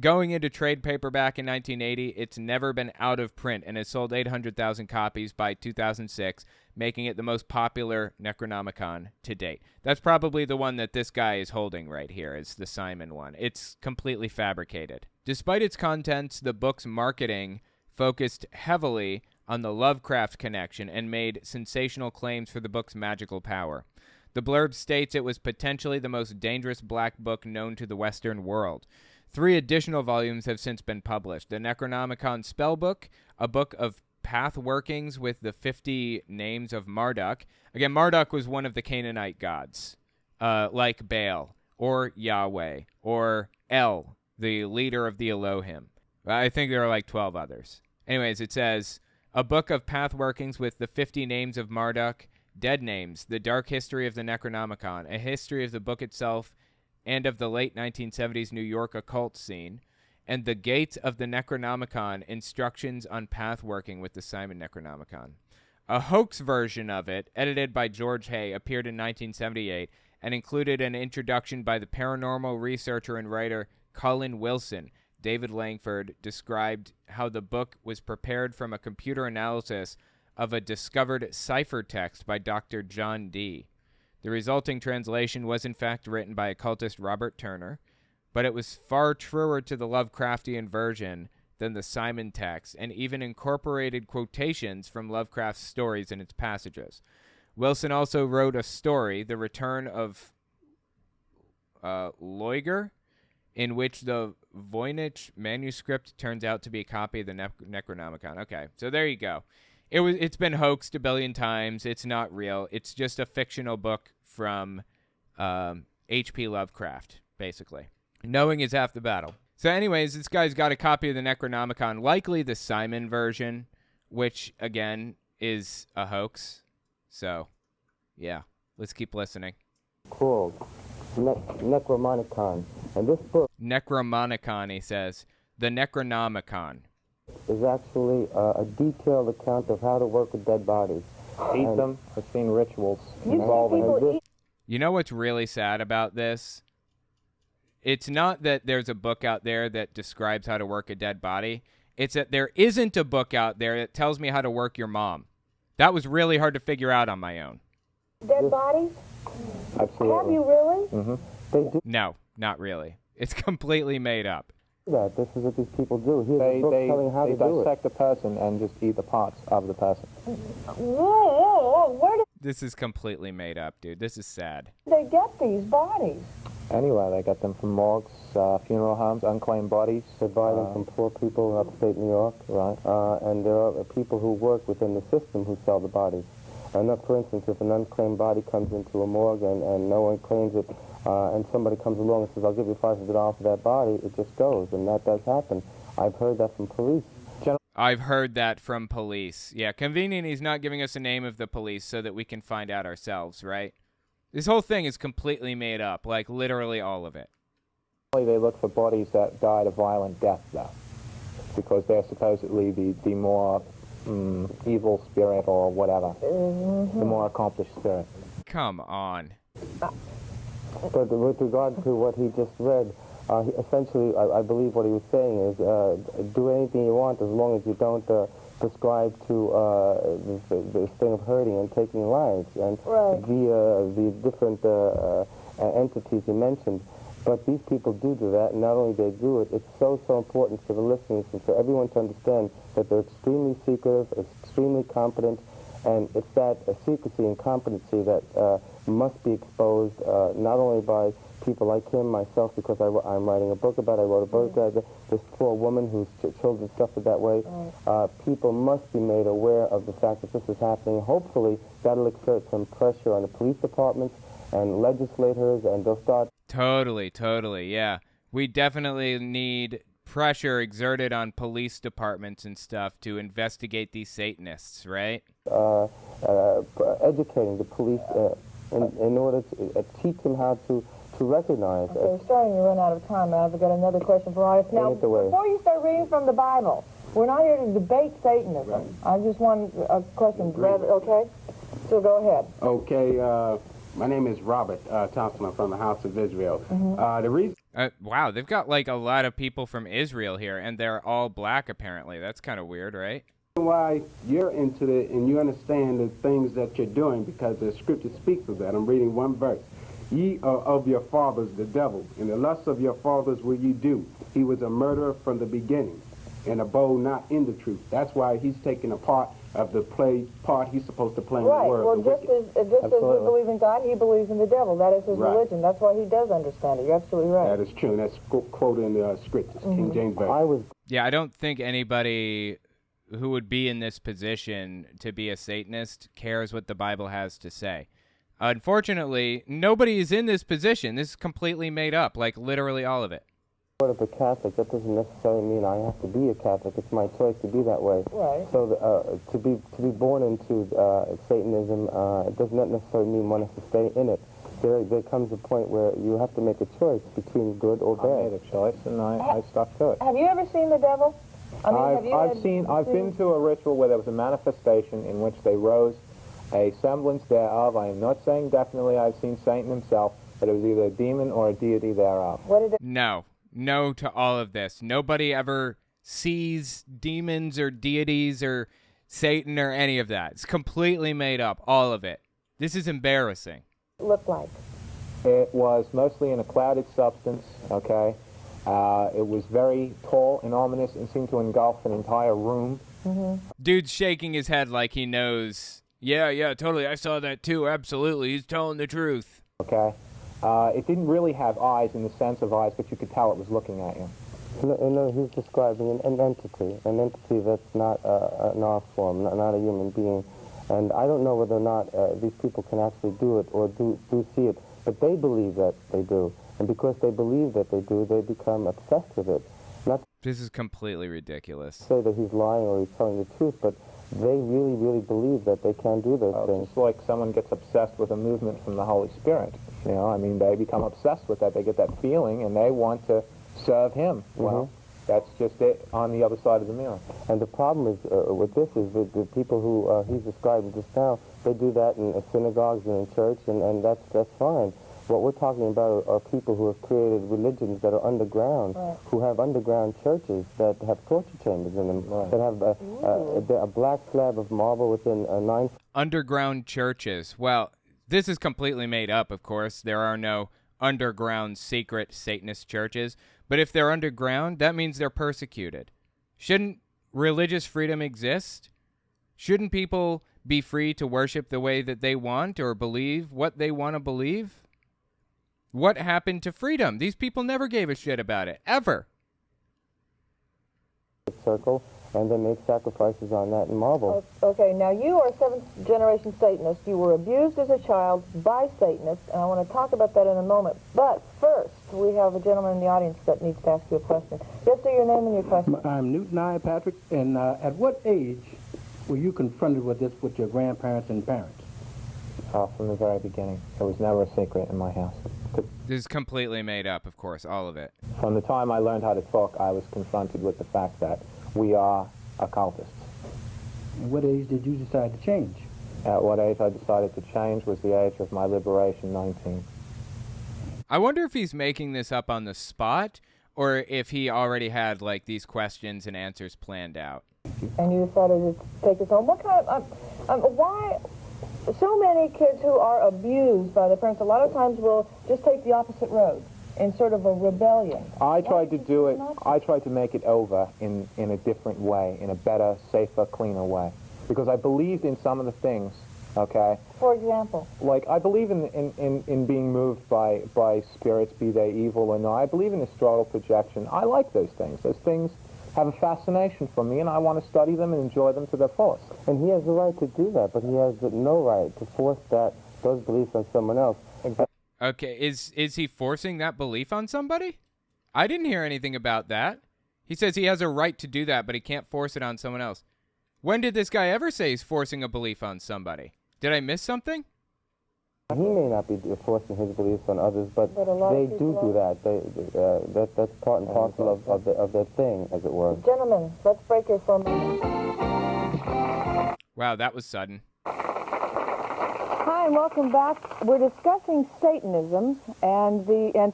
Going into trade paperback in 1980, it's never been out of print and has sold 800,000 copies by 2006, making it the most popular Necronomicon to date. That's probably the one that this guy is holding right here, is the Simon one. It's completely fabricated. Despite its contents, the book's marketing focused heavily on the Lovecraft connection and made sensational claims for the book's magical power. The blurb states it was potentially the most dangerous black book known to the Western world. 3 additional volumes have since been published. The Necronomicon Spellbook, a book of path workings with the 50 names of Marduk. Again, Marduk was one of the Canaanite gods, like Baal, or Yahweh, or El, the leader of the Elohim. I think there are like 12 others. Anyways, it says, a book of path workings with the 50 names of Marduk, dead names, the dark history of the Necronomicon, a history of the book itself, and of the late 1970s New York occult scene, and the Gates of the Necronomicon, instructions on path working with the Simon Necronomicon. A hoax version of it, edited by George Hay, appeared in 1978 and included an introduction by the paranormal researcher and writer Colin Wilson. David Langford described how the book was prepared from a computer analysis of a discovered ciphertext by Dr. John Dee. The resulting translation was in fact written by occultist Robert Turner, but it was far truer to the Lovecraftian version than the Simon text, and even incorporated quotations from Lovecraft's stories in its passages. Wilson also wrote a story, The Return of Loiger, in which the Voynich manuscript turns out to be a copy of the Necronomicon. Okay, so there you go. It's been hoaxed a billion times. It's not real. It's just a fictional book from H.P. Lovecraft, basically. Knowing is half the battle. So anyways, this guy's got a copy of the Necronomicon, likely the Simon version, which, again, is a hoax. So, yeah, let's keep listening. Called Necronomicon. And this book... Necronomicon, he says. The Necronomicon is actually a detailed account of how to work with dead bodies. Eat them. I've seen rituals involving this. You know what's really sad about this? It's not that there's a book out there that describes how to work a dead body. It's that there isn't a book out there that tells me how to work your mom. That was really hard to figure out on my own. Dead bodies? Absolutely. Have you really? Mm-hmm. They do No, not really. It's completely made up. that. This is what these people do. Here's a book telling how they to do it. dissect the person and just eat the parts of the person. Whoa, where did This is completely made up, dude. This is sad. they get these bodies? Anyway, they got them from morgues, funeral homes, unclaimed bodies. They buy them from poor people in upstate New York. Right. And there are people who work within the system who sell the bodies. And for instance, if an unclaimed body comes into a morgue and no one claims it, and somebody comes along and says, I'll give you $500 for that body, it just goes. And that does happen. I've heard that from police. I've heard that from police. Yeah, convenient he's not giving us a name of the police so that we can find out ourselves, right? This whole thing is completely made up, like literally all of it. They look for bodies that died a violent death, though, because they're supposedly the more evil spirit or whatever, the more accomplished spirit. Come on. But with regard to what he just read, essentially, I believe what he was saying is do anything you want as long as you don't prescribe to this thing of hurting and taking lives. And the different entities you mentioned. But these people do that, and not only they do it, it's so important for the listeners and for everyone to understand that they're extremely secretive, extremely competent, and it's that secrecy and competency that must be exposed not only by people like him, myself, because I'm writing a book about it. I wrote a book this poor woman whose children suffered that way. People must be made aware of the fact that this is happening. Hopefully, that'll exert some pressure on the police departments and legislators, and they'll start... Totally, yeah. We definitely need pressure exerted on police departments and stuff to investigate these Satanists, right? Educating the police in order to teach them how to recognize. Okay, we're starting to run out of time. I've got another question for audience. Now, before you start reading from the Bible, we're not here to debate Satanism. Right. I just want a question. Okay? So go ahead. Okay, my name is Robert Thompson. I'm from the House of Israel. The reason... wow, they've got like a lot of people from Israel here, and they're all black apparently. That's kind of weird, right? Why you're into it and you understand the things that you're doing, because the scripture speaks of that. I'm reading one verse. Ye are of your fathers the devil, and the lusts of your fathers will you do. He was a murderer from the beginning, and abode not in the truth. That's why he's taking a part of the part he's supposed to play in the world. Well, just as we believe in God, he believes in the devil. That is his religion. That's why he does understand it. You're absolutely right. That is true, and that's quoted in the scriptures, King James Version. Yeah, I don't think anybody who would be in this position to be a Satanist cares what the Bible has to say. Unfortunately, nobody is in this position. This is completely made up, like literally all of it. Of a Catholic, that doesn't necessarily mean I have to be a Catholic. It's my choice to be that way. Right. So to be born into Satanism, it does not necessarily mean one has to stay in it. There comes a point where you have to make a choice between good or bad. I made a choice, and I stuck to it. Have you ever seen the devil? I mean, I've been to a ritual where there was a manifestation in which they rose a semblance thereof. I am not saying definitely I've seen Satan himself, but it was either a demon or a deity thereof. No to all of this. Nobody ever sees demons or deities or Satan or any of that. It's completely made up, all of it. This is embarrassing. Look like? It was mostly in a clouded substance, okay? It was very tall and ominous and seemed to engulf an entire room. Dude's shaking his head like he knows. Yeah, totally. I saw that too. Absolutely. He's telling the truth. Okay. It didn't really have eyes in the sense of eyes, but you could tell it was looking at you. No, he's describing an entity that's not an art form, not a human being. And I don't know whether or not these people can actually do it or do see it, but they believe that they do. And because they believe that they do, they become obsessed with it. This is completely ridiculous. Say that he's lying or he's telling the truth, but they really believe that they can do those things. It's like someone gets obsessed with a movement from the Holy Spirit. You know, I mean, they become obsessed with that. They get that feeling, and they want to serve him. Well, that's just it on the other side of the mirror. And the problem is with this is the people who he's describing just now, they do that in synagogues and in church, and that's fine. What we're talking about are people who have created religions that are underground, who have underground churches that have torture chambers in them, that have a black slab of marble within a 9... Underground churches. Well, this is completely made up, of course. There are no underground secret Satanist churches. But if they're underground, that means they're persecuted. Shouldn't religious freedom exist? Shouldn't people be free to worship the way that they want or believe what they want to believe? What happened to freedom? These people never gave a shit about it, ever. Circle, and they make sacrifices on that in marble. Okay, now you are a seventh-generation Satanist. You were abused as a child by Satanists, and I want to talk about that in a moment. But first, we have a gentleman in the audience that needs to ask you a question. Yes, sir, your name and your question. I'm Newton I. Patrick, and at what age were you confronted with this with your grandparents and parents? From the very beginning. It was never a secret in my house. This is completely made up, of course, all of it. From the time I learned how to talk, I was confronted with the fact that we are occultists. What age did you decide to change? At what age I decided to change was the age of my liberation, 19. I wonder if he's making this up on the spot, or if he already had, like, these questions and answers planned out. And you decided to take this home. What kind of... why... So many kids who are abused by their parents, a lot of times will just take the opposite road in sort of a rebellion. I tried to do it, I tried to make it over in a different way, in a better, safer, cleaner way. Because I believed in some of the things, okay? For example? Like, I believe in being moved by spirits, be they evil or not. I believe in astral projection. I like those things. Those things have a fascination for me, and I want to study them and enjoy them to their fullest. And he has the right to do that, but he has no right to force those beliefs on someone else. Okay, is he forcing that belief on somebody? I didn't hear anything about that. He says he has a right to do that, but he can't force it on someone else. When did this guy ever say he's forcing a belief on somebody? Did I miss something? He may not be forcing his beliefs on others, but they do that. That's part and parcel of their thing, as it were. Gentlemen, let's break here for a minute. Wow, that was sudden. Hi, and welcome back. We're discussing Satanism and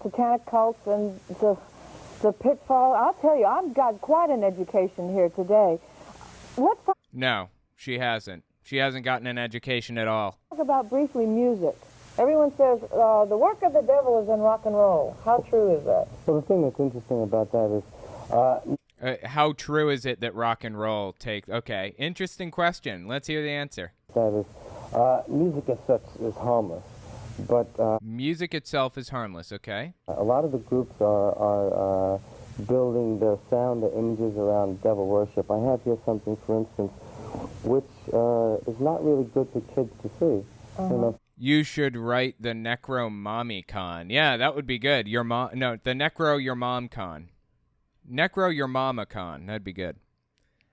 satanic cults and the pitfall. I'll tell you, I've got quite an education here today. Let's talk... No, she hasn't. She hasn't gotten an education at all. Talk about briefly music. Everyone says the work of the devil is in rock and roll. How true is that? Well, the thing that's interesting about that is... how true is it that rock and roll takes... Okay, interesting question. Let's hear the answer. That is, music as such is harmless, but... music itself is harmless, okay? A lot of the groups are building their sound, their images around devil worship. I have here something, for instance, which is not really good for kids to see. You know? You should write the Necronomicon. Yeah, that would be good. The Necro Your Mom Con. Necro Your Mama Con. That'd be good.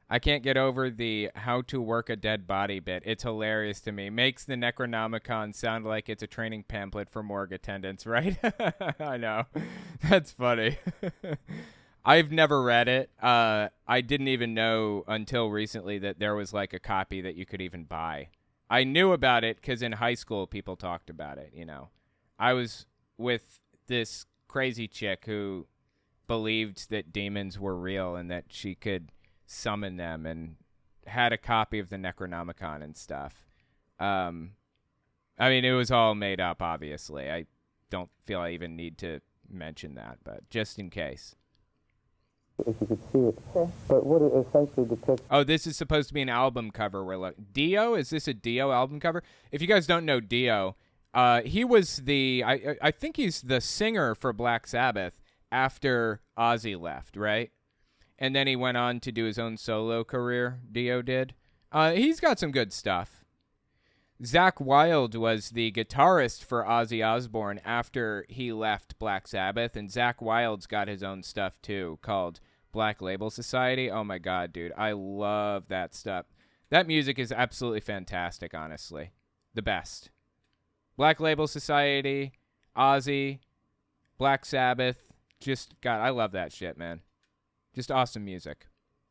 I can't get over the how to work a dead body bit. It's hilarious to me. Makes the Necronomicon sound like it's a training pamphlet for morgue attendants, right? I know. That's funny. I've never read it. I didn't even know until recently that there was like a copy that you could even buy. I knew about it because in high school people talked about it, you know. I was with this crazy chick who believed that demons were real and that she could summon them and had a copy of the Necronomicon and stuff. I mean, it was all made up, obviously. I don't feel I even need to mention that, but just in case. If you could see it. Sure. But what it essentially depicts... Oh, this is supposed to be an album cover. Dio? Is this a Dio album cover? If you guys don't know Dio, he was the... I think he's the singer for Black Sabbath after Ozzy left, right? And then he went on to do his own solo career, Dio did. He's got some good stuff. Zakk Wylde was the guitarist for Ozzy Osbourne after he left Black Sabbath, and Zakk Wylde's got his own stuff too, called Black Label Society. Oh my god, dude, I love that stuff. That music is absolutely fantastic, honestly. The best. Black Label Society, Ozzy, Black Sabbath, I love that shit, man. Just awesome music.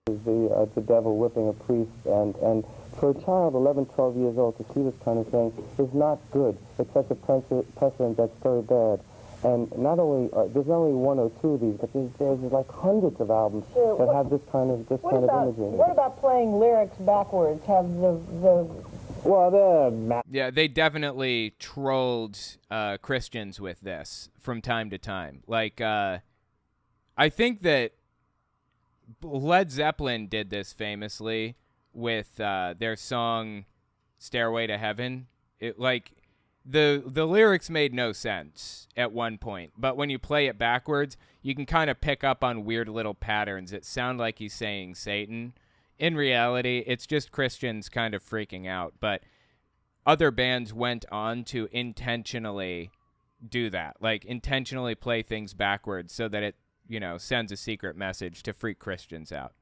The devil whipping a priest, and for a child 11, 12 years old to see this kind of thing is not good. It sets a precedent that's very bad. And not only there's not only one or two of these, but there's like hundreds of albums that have this kind of imagery. What about playing lyrics backwards? Have yeah, they definitely trolled Christians with this from time to time. Like, I think that Led Zeppelin did this famously with their song Stairway to Heaven. The lyrics made no sense at one point, but when you play it backwards, you can kind of pick up on weird little patterns that sound like he's saying Satan. In reality, it's just Christians kind of freaking out, but other bands went on to intentionally do that, like intentionally play things backwards so that it, sends a secret message to freak Christians out.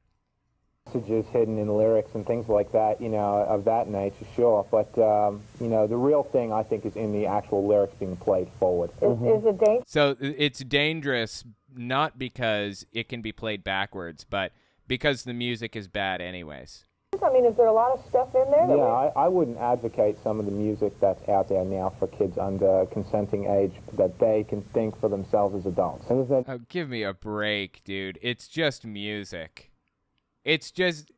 Messages hidden in lyrics and things like that, of that nature, sure. But, the real thing, I think, is in the actual lyrics being played forward. Is it dangerous? So it's dangerous not because it can be played backwards, but because the music is bad anyways. I mean, is there a lot of stuff in there? I wouldn't advocate some of the music that's out there now for kids under consenting age that they can think for themselves as adults. Oh, give me a break, dude. It's just music. It's just,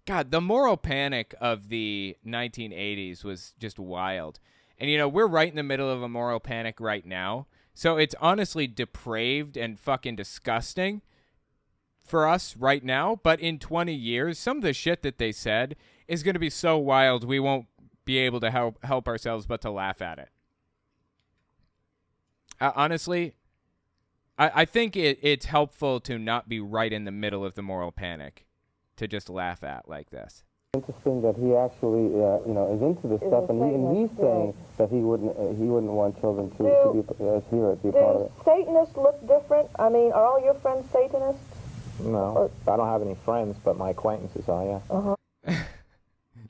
God, the moral panic of the 1980s was just wild. And, we're right in the middle of a moral panic right now. So it's honestly depraved and fucking disgusting for us right now. But in 20 years, some of the shit that they said is going to be so wild we won't be able to help ourselves but to laugh at it. Honestly, I think it's helpful to not be right in the middle of the moral panic, to just laugh at like this. Interesting that he actually, is into this stuff, and he's saying that he wouldn't want children to hear it, be a part of it. Do Satanists look different? I mean, are all your friends Satanists? No, I don't have any friends, but my acquaintances are, yeah. Uh-huh.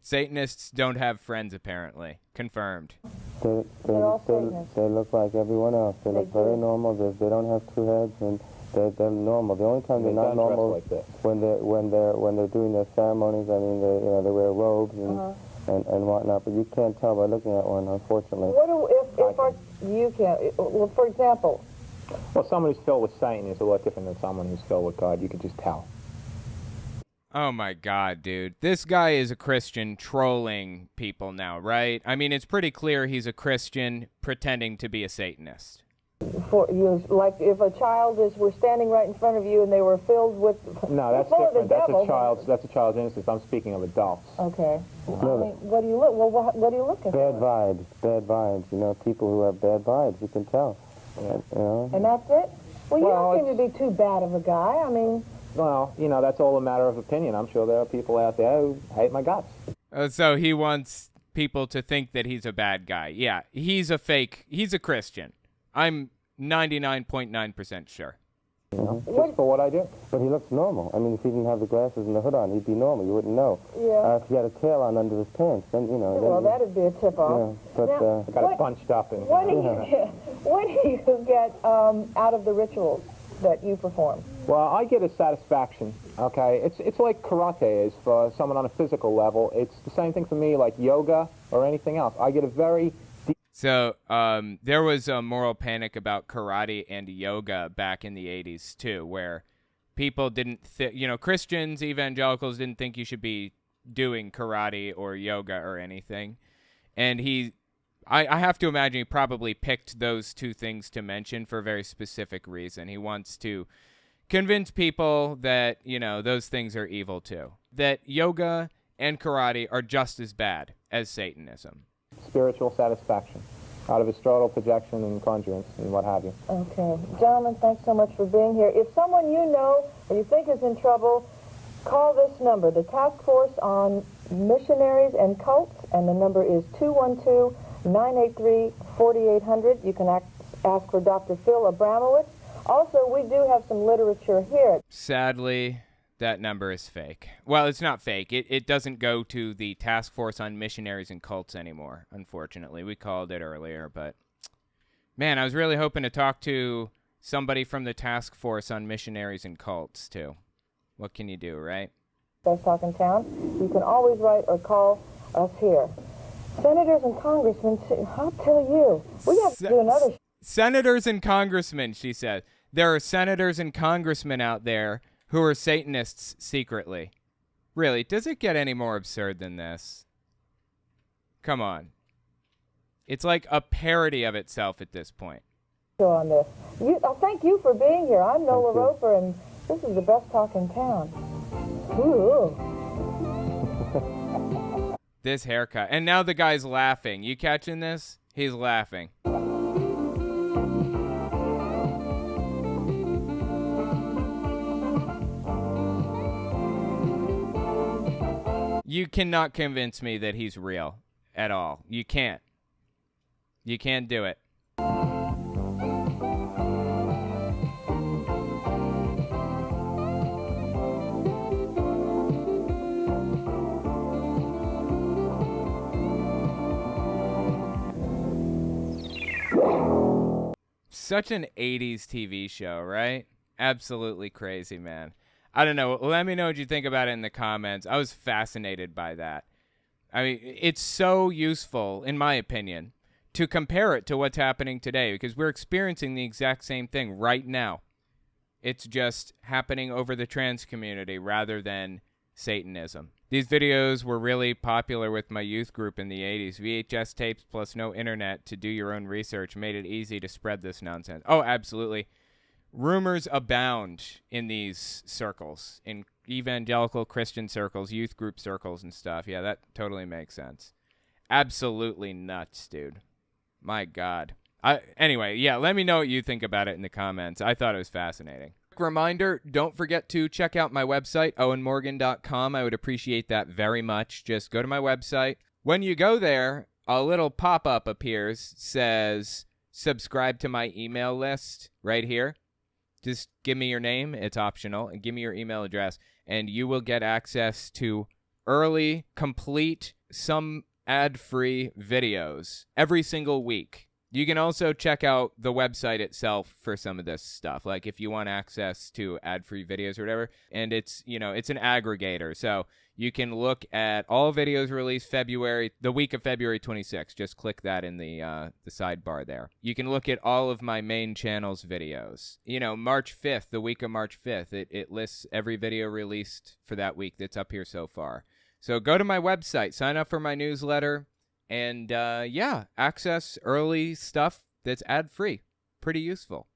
Satanists don't have friends, apparently. Confirmed. They look like everyone else. They look very normal. They don't have two heads, and they're normal. The only time they're not normal like this. when they're doing their ceremonies. I mean, they wear robes and whatnot. But you can't tell by looking at one, unfortunately. You can't? Well, for example. Well, someone who's filled with Satan is a lot different than someone who's filled with God. You can just tell. Oh my God, dude. This guy is a Christian trolling people now, right? I mean, it's pretty clear he's a Christian pretending to be a Satanist. For you, like if a child were standing right in front of you and they were filled with that's different. That's a child's innocence. I'm speaking of adults. Okay. Well, I mean, what do you look? Well, what are you looking for? Bad vibes. People who have bad vibes, you can tell. And that's it? Well, you don't seem to be too bad of a guy. I mean... Well, that's all a matter of opinion. I'm sure there are people out there who hate my guts. So he wants people to think that he's a bad guy. Yeah, he's a Christian. I'm 99.9% sure. Just for what I do. But he looks normal. I mean, if he didn't have the glasses and the hood on, he'd be normal. You wouldn't know. Yeah. If he had a tail on under his pants, then, Well, that'd be a tip-off. Yeah, but... I got it bunched up. What do you get out of the rituals that you perform? Well, I get a satisfaction, okay? It's like karate is for someone on a physical level. It's the same thing for me like yoga or anything else. I get a very... So there was a moral panic about karate and yoga back in the 80s, too, where people didn't Christians, evangelicals didn't think you should be doing karate or yoga or anything. And I have to imagine he probably picked those two things to mention for a very specific reason. He wants to convince people that, those things are evil, too. That yoga and karate are just as bad as Satanism. Spiritual satisfaction out of astral projection and conjurance and what have you. Okay. Gentlemen, thanks so much for being here. If someone you know or you think is in trouble, call this number, the Task Force on Missionaries and Cults, and the number is 212-983-4800. You can ask for Dr. Phil Abramowitz. Also, we do have some literature here. Sadly, that number is fake. Well, it's not fake. It doesn't go to the Task Force on Missionaries and Cults anymore, unfortunately. We called it earlier, but... Man, I was really hoping to talk to somebody from the Task Force on Missionaries and Cults, too. What can you do, right? Best Talk in Town. You can always write or call us here. Senators and congressmen, I'll tell you, we have to do another... Senators and congressmen, she said. There are senators and congressmen out there who are Satanists secretly. Really, does it get any more absurd than this? Come on. It's like a parody of itself at this point. On this. Thank you for being here. I'm Nola Roper, and this is the Best Talk in Town. Ooh. This haircut. And now the guy's laughing. You catching this? He's laughing. You cannot convince me that he's real at all. You can't. You can't do it. Such an 80s TV show, right? Absolutely crazy, man. I don't know. Let me know what you think about it in the comments. I was fascinated by that. I mean, it's so useful, in my opinion, to compare it to what's happening today, because we're experiencing the exact same thing right now. It's just happening over the trans community rather than Satanism. These videos were really popular with my youth group in the 80s. VHS tapes plus no internet to do your own research made it easy to spread this nonsense. Oh, absolutely. Rumors abound in these circles, in evangelical Christian circles, youth group circles and stuff. Yeah, that totally makes sense. Absolutely nuts, dude. My God. Anyway, yeah, let me know what you think about it in the comments. I thought it was fascinating. Reminder, don't forget to check out my website, owenmorgan.com. I would appreciate that very much. Just go to my website. When you go there, a little pop-up appears, says subscribe to my email list right here. Just give me your name. It's optional. And give me your email address. And you will get access to early, complete, some ad-free videos every single week. You can also check out the website itself for some of this stuff. Like if you want access to ad-free videos or whatever. And it's, you know, it's an aggregator. So you can look at all videos released the week of February 26th. Just click that in the sidebar there. You can look at all of my main channel's videos. You know, March 5th, the week of March 5th, it lists every video released for that week that's up here so far. So go to my website, sign up for my newsletter, and yeah, access early stuff that's ad-free. Pretty useful.